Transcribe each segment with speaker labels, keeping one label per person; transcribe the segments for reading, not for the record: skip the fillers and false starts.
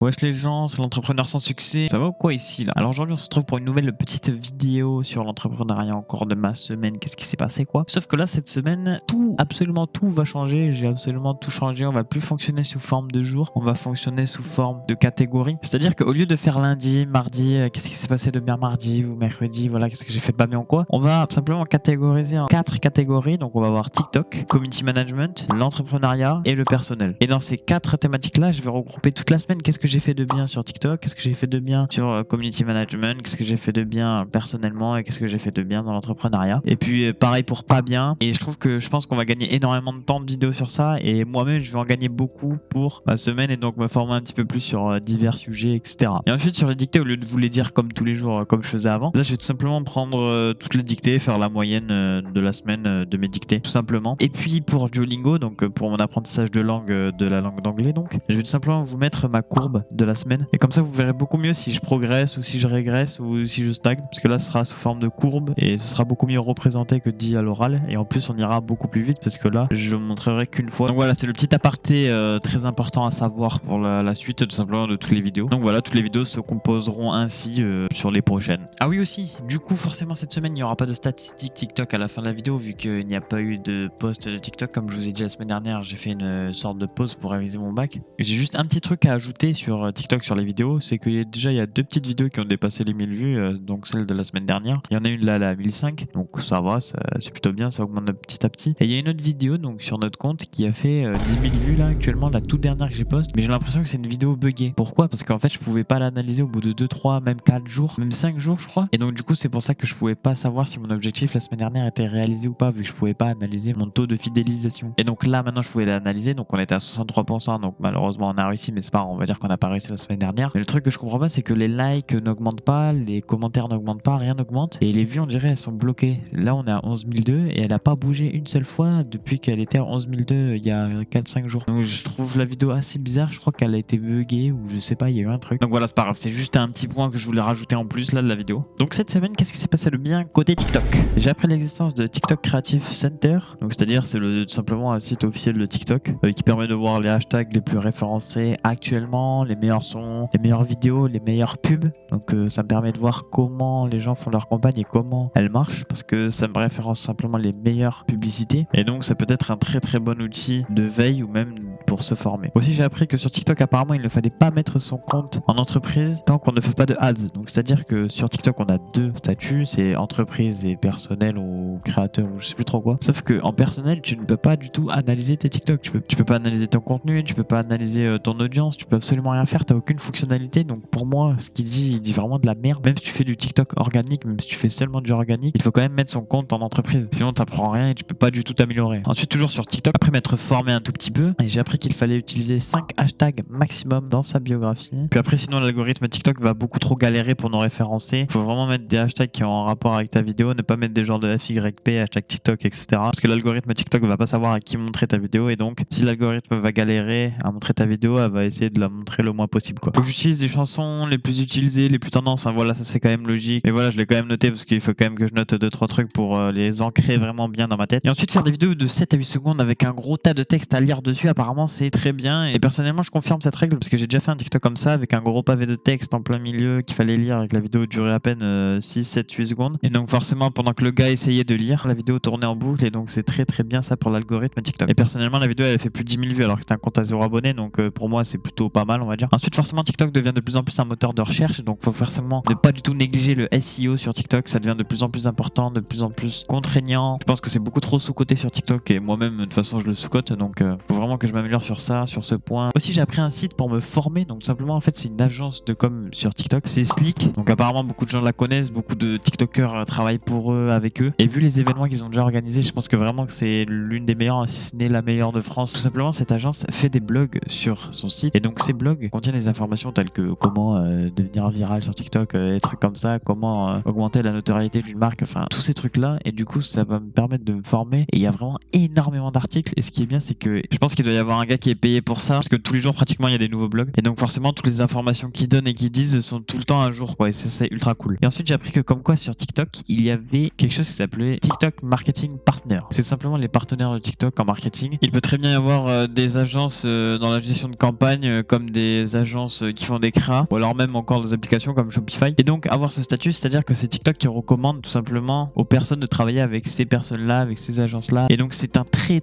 Speaker 1: Wesh les gens, c'est l'entrepreneur sans succès. Ça va ou quoi ici là? Alors aujourd'hui on se retrouve pour une nouvelle petite vidéo sur l'entrepreneuriat encore de ma semaine. Qu'est-ce qui s'est passé quoi? Sauf que là cette semaine, absolument tout va changer. J'ai absolument tout changé. On va plus fonctionner sous forme de jour. On va fonctionner sous forme de catégorie. C'est-à-dire qu'au lieu de faire lundi, mardi, qu'est-ce qui s'est passé de bien mardi ou mercredi, voilà, qu'est-ce que j'ai fait de pas bien ou quoi, on va simplement catégoriser en 4 catégories. Donc on va avoir TikTok, Community Management, l'entrepreneuriat et le personnel. Et dans ces 4 thématiques là, je vais regrouper toute la semaine qu'est-ce que j'ai fait de bien sur TikTok, qu'est-ce que j'ai fait de bien sur Community Management, qu'est-ce que j'ai fait de bien personnellement et qu'est-ce que j'ai fait de bien dans l'entrepreneuriat. Et puis pareil pour pas bien. Et je pense qu'on va gagner énormément de temps de vidéos sur ça. Et moi-même, je vais en gagner beaucoup pour ma semaine et donc me former un petit peu plus sur divers sujets, etc. Et ensuite, sur les dictées, au lieu de vous les dire comme tous les jours, comme je faisais avant, là, je vais tout simplement prendre toutes les dictées, faire la moyenne de la semaine de mes dictées, tout simplement. Et puis pour Duolingo, donc pour mon apprentissage de langue, de la langue d'anglais, donc, je vais tout simplement vous mettre ma courbe de la semaine et comme ça vous verrez beaucoup mieux si je progresse ou si je régresse ou si je stagne, parce que là ce sera sous forme de courbe et ce sera beaucoup mieux représenté que dit à l'oral et en plus on ira beaucoup plus vite parce que là je vous montrerai qu'une fois. Donc voilà, c'est le petit aparté très important à savoir pour la suite tout simplement de toutes les vidéos. Donc voilà, toutes les vidéos se composeront ainsi sur les prochaines. Ah oui aussi, du coup forcément cette semaine il n'y aura pas de statistiques TikTok à la fin de la vidéo vu qu'il n'y a pas eu de post de TikTok. Comme je vous ai dit la semaine dernière, j'ai fait une sorte de pause pour réviser mon bac. J'ai juste un petit truc à ajouter sur TikTok sur les vidéos, c'est qu'il y a déjà il y a 2 petites vidéos qui ont dépassé les 1000 vues, donc celle de la semaine dernière. Il y en a une là à 1005, donc ça va, c'est plutôt bien, ça augmente petit à petit. Et il y a une autre vidéo donc sur notre compte qui a fait 10 000 vues là actuellement, la toute dernière que j'ai poste, mais j'ai l'impression que c'est une vidéo buggée. Pourquoi? Parce qu'en fait je pouvais pas l'analyser au bout de 2, 3, même 4 jours, même 5 jours je crois. Et donc du coup c'est pour ça que je pouvais pas savoir si mon objectif la semaine dernière était réalisé ou pas, vu que je pouvais pas analyser mon taux de fidélisation. Et donc là maintenant je pouvais l'analyser, donc on était à 63%, donc malheureusement on a réussi, mais c'est pas grave, on va dire qu'on a pas réussi la semaine dernière. Mais le truc que je comprends pas, c'est que les likes n'augmentent pas, les commentaires n'augmentent pas, rien n'augmente. Et les vues, on dirait, elles sont bloquées. Là, on est à 11 002 et elle a pas bougé une seule fois depuis qu'elle était à 11 002 il y a 4-5 jours. Donc je trouve la vidéo assez bizarre. Je crois qu'elle a été buggée ou je sais pas, il y a eu un truc. Donc voilà, c'est pas grave. C'est juste un petit point que je voulais rajouter en plus là de la vidéo. Donc cette semaine, qu'est-ce qui s'est passé de bien côté TikTok? J'ai appris l'existence de TikTok Creative Center. Donc c'est-à-dire, c'est tout simplement un site officiel de TikTok qui permet de voir les hashtags les plus référencés actuellement, les meilleurs sons, les meilleures vidéos, les meilleures pubs. Donc ça me permet de voir comment les gens font leur campagne et comment elles marchent, parce que ça me référence simplement les meilleures publicités. Et donc ça peut être un très très bon outil de veille ou même pour se former. Aussi j'ai appris que sur TikTok apparemment il ne fallait pas mettre son compte en entreprise tant qu'on ne fait pas de ads. Donc c'est-à-dire que sur TikTok on a 2 statuts, c'est entreprise et personnel ou créateur ou je sais plus trop quoi. Sauf que en personnel tu ne peux pas du tout analyser tes TikTok. Tu peux pas analyser ton contenu, tu peux pas analyser ton audience, tu peux absolument rien faire, t'as aucune fonctionnalité. Donc pour moi ce qu'il dit, il dit vraiment de la merde. Même si tu fais du TikTok organique, même si tu fais seulement du organique, il faut quand même mettre son compte en entreprise, sinon t'apprends rien et tu peux pas du tout t'améliorer. Ensuite toujours sur TikTok, après m'être formé un tout petit peu, et j'ai appris qu'il fallait utiliser 5 hashtags maximum dans sa biographie. Puis après sinon l'algorithme TikTok va beaucoup trop galérer pour nous référencer. Il faut vraiment mettre des hashtags qui ont un rapport avec ta vidéo, ne pas mettre des genres de FYP, hashtag TikTok, etc. Parce que l'algorithme TikTok va pas savoir à qui montrer ta vidéo, et donc si l'algorithme va galérer à montrer ta vidéo, elle va essayer de la montrer le moins possible quoi. Faut que j'utilise des chansons les plus utilisées, les plus tendances, hein, voilà, ça c'est quand même logique. Mais voilà, je l'ai quand même noté parce qu'il faut quand même que je note 2-3 trucs pour les ancrer vraiment bien dans ma tête. Et ensuite faire des vidéos de 7 à 8 secondes avec un gros tas de texte à lire dessus, apparemment c'est très bien. Et personnellement je confirme cette règle parce que j'ai déjà fait un TikTok comme ça avec un gros pavé de texte en plein milieu qu'il fallait lire, avec la vidéo durait à peine 6, 7, 8 secondes. Et donc forcément pendant que le gars essayait de lire, la vidéo tournait en boucle et donc c'est très très bien ça pour l'algorithme TikTok. Et personnellement la vidéo elle fait plus de 10 000 vues alors que c'est un compte à 0 abonné, donc pour moi c'est plutôt pas mal on va dire. Ensuite forcément TikTok devient de plus en plus un moteur de recherche, donc faut forcément ne pas du tout négliger le SEO sur TikTok, ça devient de plus en plus important, de plus en plus contraignant. Je pense que c'est beaucoup trop sous-coté sur TikTok et moi-même de toute façon je le sous-cote, donc faut vraiment que je m'améliore sur ça, sur ce point. Aussi j'ai appris un site pour me former, donc tout simplement en fait c'est une agence de com sur TikTok, c'est Slick, donc apparemment beaucoup de gens la connaissent, beaucoup de TikTokers travaillent pour eux, avec eux, et vu les événements qu'ils ont déjà organisés, je pense que vraiment que c'est l'une des meilleures, si ce n'est la meilleure de France. Tout simplement cette agence fait des blogs sur son site et donc ces blogs contiennent des informations telles que comment devenir viral sur TikTok, des trucs comme ça, comment augmenter la notoriété d'une marque, enfin tous ces trucs là, et du coup ça va me permettre de me former et il y a vraiment énormément d'articles. Et ce qui est bien c'est que je pense qu'il doit y avoir un gars qui est payé pour ça parce que tous les jours pratiquement il y a des nouveaux blogs et donc forcément toutes les informations qu'ils donnent et qu'ils disent sont tout le temps à jour quoi, et c'est ultra cool. Et ensuite j'ai appris que comme quoi sur TikTok il y avait quelque chose qui s'appelait TikTok Marketing Partner. C'est simplement les partenaires de TikTok en marketing. Il peut très bien y avoir des agences dans la gestion de campagne comme des des agences qui font des créas ou alors même encore des applications comme Shopify. Et donc avoir ce statut, c'est-à-dire que c'est TikTok qui recommande tout simplement aux personnes de travailler avec ces personnes-là, avec ces agences-là. Et donc c'est un très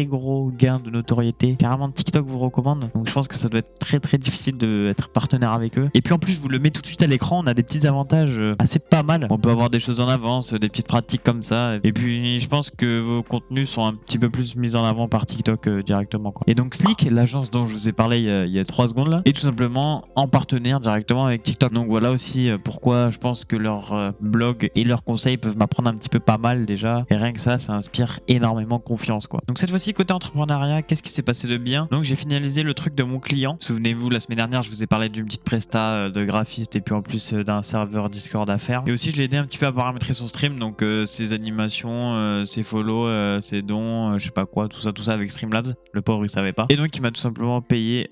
Speaker 1: gros gain de notoriété. Carrément TikTok vous recommande. Donc je pense que ça doit être très difficile d'être partenaire avec eux. Et puis en plus je vous le mets tout de suite à l'écran, on a des petits avantages assez pas mal. On peut avoir des choses en avance, des petites pratiques comme ça. Et puis je pense que vos contenus sont un petit peu plus mis en avant par TikTok directement, quoi. Et donc Slick, l'agence dont je vous ai parlé il y a 3 secondes là, est tout simplement en partenaire directement avec TikTok. Donc voilà aussi pourquoi je pense que leur blog et leurs conseils peuvent m'apprendre un petit peu pas mal déjà. Et rien que ça inspire énormément confiance, quoi. Donc cette fois-ci côté entrepreneuriat, qu'est-ce qui s'est passé de bien? Donc j'ai finalisé le truc de mon client. Souvenez-vous, la semaine dernière je vous ai parlé d'une petite presta de graphiste et puis en plus d'un serveur Discord à faire. Et aussi je l'ai aidé un petit peu à paramétrer son stream, donc ses animations, ses follow, ses dons, je sais pas quoi, tout ça avec Streamlabs. Le pauvre il savait pas. Et donc il m'a tout simplement payé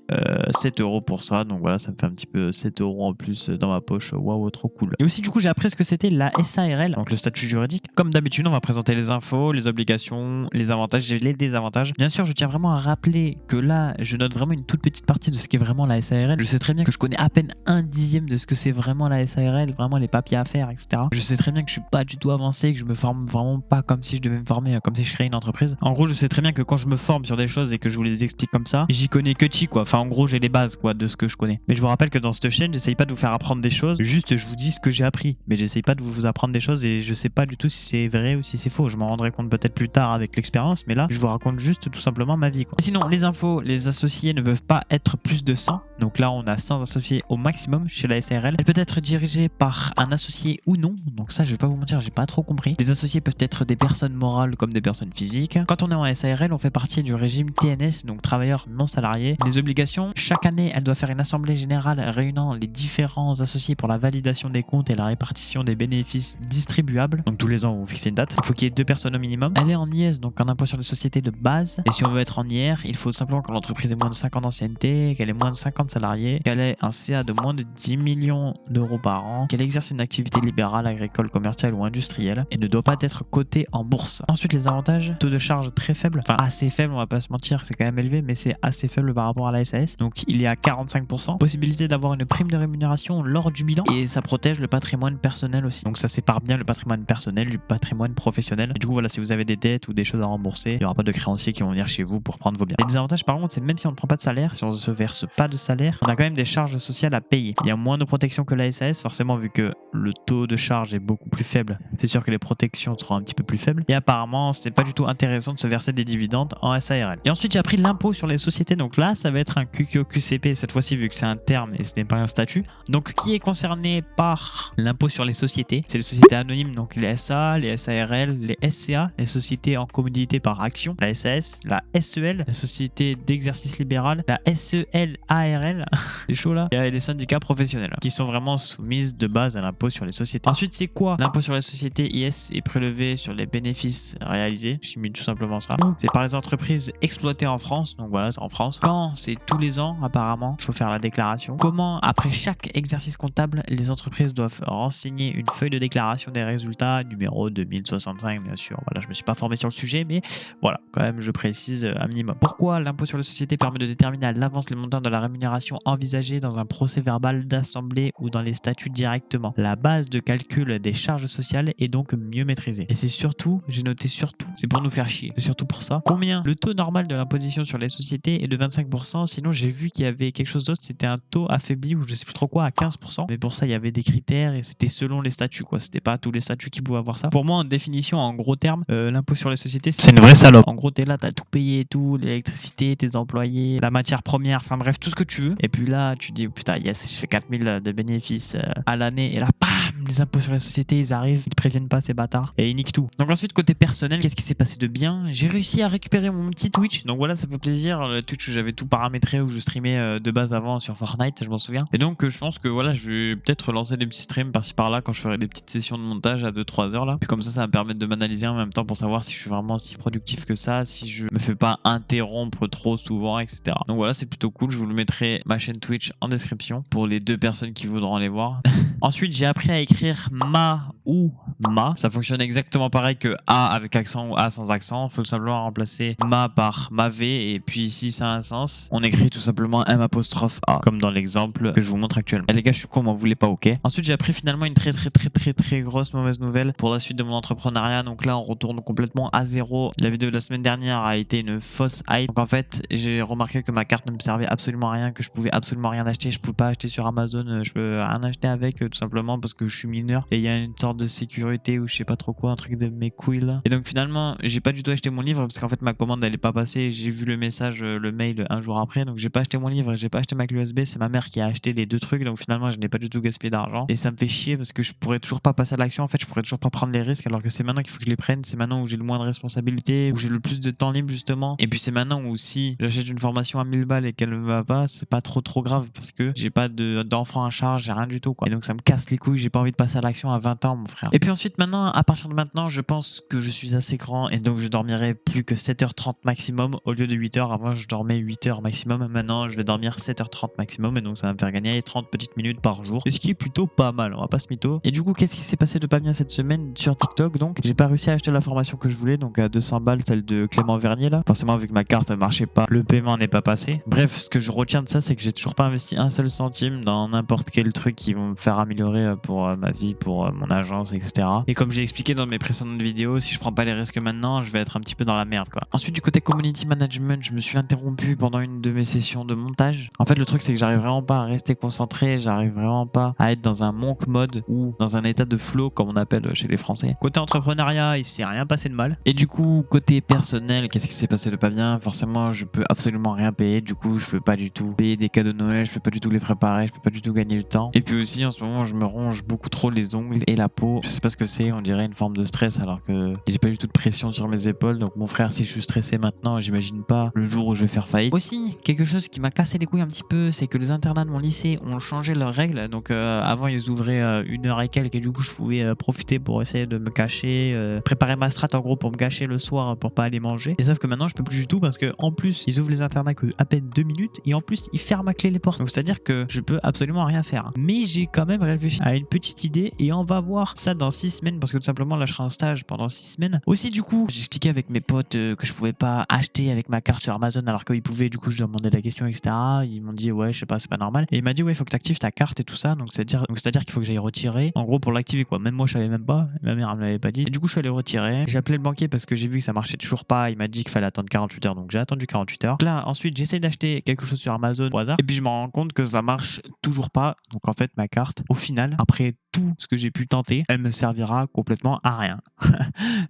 Speaker 1: 7 € pour ça. Donc voilà, ça me fait un petit peu 7 € en plus dans ma poche. Waouh, trop cool. Et aussi du coup j'ai appris ce que c'était la SARL, donc le statut juridique. Comme d'habitude on va présenter les infos, les obligations, les avantages et les désavantages. Bien sûr je tiens vraiment à rappeler que là je note vraiment une toute petite partie de ce qu'est vraiment la SARL. Je sais très bien que je connais à peine 1/10 de ce que c'est vraiment la SARL, vraiment les papiers à faire, etc. Je sais très bien que je suis pas du tout avancé, que je me forme vraiment pas comme si je devais me former, comme si je créais une entreprise. En gros je sais très bien que quand je me forme sur des choses et que je vous les explique comme ça, j'y connais que chi, quoi. Enfin en gros j'ai les bases, quoi, de ce que je connais. Mais je vous rappelle que dans cette chaîne j'essaye pas de vous faire apprendre des choses, juste je vous dis ce que j'ai appris, mais j'essaye pas de vous apprendre des choses et je sais pas du tout si c'est vrai ou si c'est faux. Je m'en rendrai compte peut-être plus tard avec l'expérience, mais là je vous raconte juste tout simplement ma vie, quoi. Et sinon les infos, les associés ne peuvent pas être plus de 100. Donc là on a 100 associés au maximum chez la SARL. Elle peut être dirigée par un associé ou non. Donc ça je vais pas vous mentir, j'ai pas trop compris. Les associés peuvent être des personnes morales comme des personnes physiques. Quand on est en SARL, on fait partie du régime TNS, donc travailleurs non salariés. Les obligations, chaque année elle doit faire une assemblée générale réunant les différents associés pour la validation des comptes et la répartition des bénéfices distribuables. Donc tous les ans on fixe une date. Il faut qu'il y ait 2 personnes au minimum. Elle est en IS, donc en impôt sur les sociétés de base. Et si on veut être en IR, il faut simplement que l'entreprise ait moins de 5 ans d'ancienneté, qu'elle ait moins de 50 salariés, qu'elle ait un CA de moins de 10 millions d'euros par an, qu'elle exerce une activité libérale, agricole, commerciale ou industrielle et ne doit pas être cotée en bourse. Ensuite les avantages, taux de charge très faible, enfin assez faible, on va pas se mentir, c'est quand même élevé, mais c'est assez faible par rapport à la SAS. Donc il est à 45%. Possibilité d'avoir une prime de rémunération lors du bilan et ça protège le patrimoine personnel aussi. Donc ça sépare bien le patrimoine personnel du patrimoine professionnel. Et du coup voilà, si vous avez des dettes ou des choses à rembourser, il n'y aura pas de créanciers qui vont venir chez vous pour prendre vos biens. Les désavantages par contre, c'est même si on ne prend pas de salaire, si on ne se verse pas de salaire, on a quand même des charges sociales à payer. Il y a moins de protection que la SAS, forcément vu que le taux de charge est beaucoup plus faible. C'est sûr que les protections seront un petit peu plus faibles. Et apparemment, c'est pas du tout intéressant de se verser des dividendes en SARL. Et ensuite, j'ai appris l'impôt sur les sociétés. Donc là, ça va être un QQCP cette fois-ci vu que c'est un terme et ce n'est pas un statut. Donc qui est concerné par l'impôt sur les sociétés? C'est les sociétés anonymes, donc les SA, les SARL, les SCA, les sociétés en commodité par action, la SAS, la SEL, la société d'exercice libéral, la SELARL, c'est chaud là, et les syndicats professionnels qui sont vraiment soumises de base à l'impôt sur les sociétés. Ensuite, c'est quoi l'impôt sur les sociétés? IS est prélevé sur les bénéfices réalisés. J'ai mis tout simplement ça. C'est par les entreprises exploitées en France. Donc voilà, c'est en France. Quand c'est tous les ans, apparemment, il faut faire la déclaration. Comment, après chaque exercice comptable, les entreprises doivent renseigner une feuille de déclaration des résultats, numéro 2065, bien sûr. Voilà, je me suis pas formé sur le sujet, mais voilà, quand même, je précise un minimum. Pourquoi l'impôt sur les sociétés permet de déterminer à l'avance les montants de la rémunération envisagée dans un procès verbal d'assemblée ou dans les statuts directement. La base de calcul des charges sociales est donc mieux maîtrisée. Et c'est surtout, j'ai noté surtout, c'est pour nous faire chier. C'est surtout pour ça. Combien? Le taux normal de l'imposition sur les sociétés est de 25%. Sinon, j'ai vu qu'il y avait quelque chose d'autre. C'était un taux affaibli ou je sais plus trop quoi à 15%. Mais pour ça, il y avait des critères et c'était selon les statuts, quoi. C'était pas tous les statuts qui pouvaient avoir ça. Pour moi, en définition, en gros termes, l'impôt sur les sociétés, c'est une vraie salope. En gros, t'es là, t'as tout payé et tout, l'électricité, tes employés, la matière première, enfin bref, tout ce que tu veux. Et puis là, tu dis, putain, yes, je fais 4000 de bénéfices à l'année. Et là, bam, les impôts sur les sociétés, ils arrivent, ils te préviennent pas, ces bâtards. Et ils niquent tout. Donc ensuite, côté personnel, qu'est-ce qui s'est passé de bien? J'ai réussi à récupérer mon petit Twitch. Donc voilà, ça fait plaisir. Le Twitch où j'avais tout paramétré, où je streamais de base avant sur Fortnite, je m'en souviens. Et donc, je pense que voilà, je vais peut-être lancer des petits streams par-ci par-là quand je ferai des petites sessions de montage à 2-3 heures là. Puis comme ça va me permettre de m'analyser en même temps pour savoir si je suis vraiment si productif que ça, si je me fais pas interrompre trop souvent, etc. Donc voilà, c'est plutôt cool. Je vous le mettrai ma chaîne Twitch en description pour les 2 personnes qui voudront aller voir. Ensuite, j'ai appris à écrire ma ou ma. Ça fonctionne exactement pareil que a avec accent ou a sans accent. Faut tout simplement remplacer ma par ma v et puis ici ça a un sens. On écrit tout simplement m apostrophe a comme dans l'exemple que je vous montre actuellement. Et les gars, je suis con, m'en voulez pas, ok. Ensuite, j'ai appris finalement une très grosse mauvaise nouvelle pour la suite de mon entrepreneuriat. Donc là, on retourne complètement à zéro. La vidéo de la semaine dernière a été une fausse hype. Donc en fait, j'ai remarqué que ma carte ne me servait absolument à rien, que je pouvais absolument rien acheter. Je pouvais pas acheter sur Amazon, je peux rien acheter avec tout simplement parce que je suis mineur et il y a une sorte de sécurité ou je sais pas trop quoi, un truc de mes couilles là. Et donc finalement, j'ai pas du tout acheté mon livre parce qu'en fait ma commande elle est pas passée. J'ai vu le message, le mail un jour après, donc j'ai pas acheté mon livre, j'ai pas acheté ma clé USB. C'est ma mère qui a acheté les deux trucs, donc finalement je n'ai pas du tout gaspillé d'argent et ça me fait chier parce que je pourrais toujours pas passer à l'action. En fait, je pourrais toujours pas prendre les risques alors que c'est maintenant qu'il faut que je les prenne. C'est maintenant où j'ai le moins de responsabilités, où j'ai le plus de temps libre justement. Et puis c'est maintenant où si j'achète une formation à 1000 balles et qu'elle ne va pas, c'est pas trop grave parce que j'ai pas d'enfants à charge, j'ai rien du tout quoi. Et donc ça me casse les couilles, j'ai pas envie de passer à l'action à 20 ans mon frère. Et puis ensuite maintenant, à partir de maintenant, je pense que je suis assez grand et donc je dormirai plus que 7h30 maximum au lieu de 8h. Avant je dormais 8h maximum, maintenant je vais dormir 7h30 maximum et donc ça va me faire gagner 30 petites minutes par jour. Et ce qui est plutôt pas mal, on va pas se mytho. Et du coup, qu'est-ce qui s'est passé de pas bien cette semaine sur TikTok? Donc j'ai pas réussi à acheter la formation que je voulais, donc à 200 balles, celle de Clément Vernier là. Forcément vu que ma carte ne marchait pas, le paiement n'est pas passé. Bref, ce que je retiens de ça, c'est que j'ai toujours pas investi un seul centime dans n'importe quel truc qui vont me faire améliorer pour ma vie, pour mon agence, etc. Et comme j'ai expliqué dans mes précédentes vidéos, si je prends pas les risques maintenant, je vais être un petit peu dans la merde quoi. Ensuite, du côté community management, je me suis interrompu pendant une de mes sessions de montage. En fait, le truc c'est que j'arrive vraiment pas à rester concentré, j'arrive vraiment pas à être dans un monk mode ou dans un état de flow comme on appelle chez les Français. Côté entrepreneuriat, il s'est rien passé de mal. Et du coup, côté personnel, qu'est-ce qui s'est passé de pas bien? Forcément, je peux absolument rien payer. Du coup, je peux pas du tout payer des cadeaux de Noël, je peux pas du tout les préparer, je peux pas du tout gagner le temps. Et puis aussi, en ce moment, je me ronge beaucoup trop les ongles et la peau. Je sais pas ce que c'est, on dirait une forme de stress alors que j'ai pas du tout de pression sur mes épaules. Donc mon frère, si je suis stressé maintenant, j'imagine pas le jour où je vais faire faillite. Aussi, quelque chose qui m'a cassé les couilles un petit peu, c'est que les internats de mon lycée ont changé leurs règles. Donc avant, ils ouvraient 1h et quelques et du coup, je pouvais profiter pour essayer de me cacher, préparer ma strat en gros pour me cacher le soir pour pas aller manger. Et sauf que maintenant, je peux plus du tout parce que en plus, ils ouvrent les internats que à peine 2 minutes et en plus, ils ferment à clé les portes. Donc c'est-à-dire que je peux absolument rien faire. Mais j'ai quand même réfléchi à une petite idée et on va voir ça dans 6 semaines parce que tout simplement là, je serai en stage pendant 6 semaines. Aussi, du coup, j'ai expliqué avec mes potes que je pouvais pas acheter avec ma carte sur Amazon alors qu'ils pouvaient. Du coup, je leur demandais la question, etc. Ils m'ont dit ouais, je sais pas, c'est pas normal. Et il m'a dit ouais, il faut que tu actives ta carte et tout ça. Donc c'est-à-dire qu'il faut que j'aille retirer. En gros, pour l'activer quoi. Même moi, je savais même pas. Ma mère me l'avait pas dit. Et du coup, je suis allé retirer. J'ai appelé le banquier parce que j'ai vu que ça marchait toujours pas. Il m'a dit qu'il fallait attendre 48 heures. Donc j'ai attendu 48 heures. Là, ensuite, j'essaie d'acheter quelque chose sur Amazon au hasard. Et puis je me rends compte que ça marche toujours pas. Donc en fait, ma carte, au final, après tout ce que j'ai pu tenter, elle me servira complètement à rien.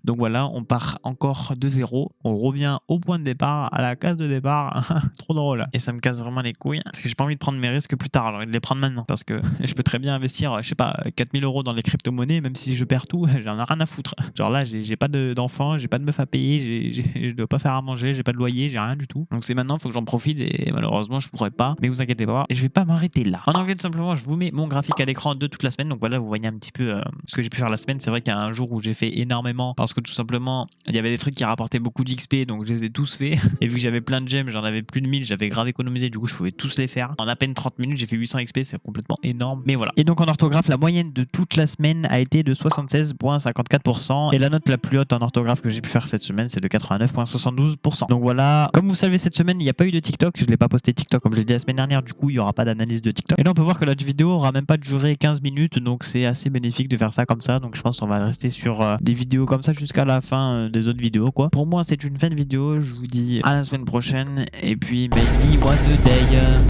Speaker 1: Donc voilà, on part encore de zéro. On revient au point de départ, à la case de départ. Trop drôle. Et ça me casse vraiment les couilles parce que j'ai pas envie de prendre mes risques plus tard. J'ai envie de les prendre maintenant parce que je peux très bien investir, je sais pas, 4000 € dans les crypto-monnaies, même si je perds tout, j'en ai rien à foutre. Genre là, j'ai pas d'enfants, j'ai pas de meuf à payer, je dois pas faire à manger, j'ai pas de loyer, j'ai rien du tout. Donc c'est maintenant, faut que j'en profite et malheureusement, je pourrais pas. Mais vous inquiétez pas, et je vais pas m'arrêter là. En anglais, tout simplement, je vous mets mon graphique à l'écran de toute la semaine. Donc voilà, vous voyez un petit peu ce que j'ai pu faire la semaine. C'est vrai qu'il y a un jour où j'ai fait énormément parce que tout simplement, il y avait des trucs qui rapportaient beaucoup d'XP, donc je les ai tous faits. Et vu que j'avais plein de gemmes, j'en avais plus de 1000, j'avais grave économisé, du coup, je pouvais tous les faire. En à peine 30 minutes, j'ai fait 800 XP, c'est complètement énorme. Mais voilà. Et donc en orthographe, la moyenne de toute la semaine a été de 76,54%. Et la note la plus haute en orthographe que j'ai pu faire cette semaine, c'est de 89,72%. Donc voilà. Comme vous savez, cette semaine, il n'y a pas eu de TikTok. Je ne l'ai pas posté TikTok comme je l'ai dit la semaine dernière. Du coup, il n'y aura pas d'analyse de TikTok. Et là, on peut voir que la vidéo aura même pas duré 15 minutes. Donc c'est assez bénéfique de faire ça comme ça. Donc je pense qu'on va rester sur des vidéos comme ça jusqu'à la fin des autres vidéos, quoi. Pour moi, c'est une fin de vidéo. Je vous dis à la semaine prochaine. Et puis, maybe one day.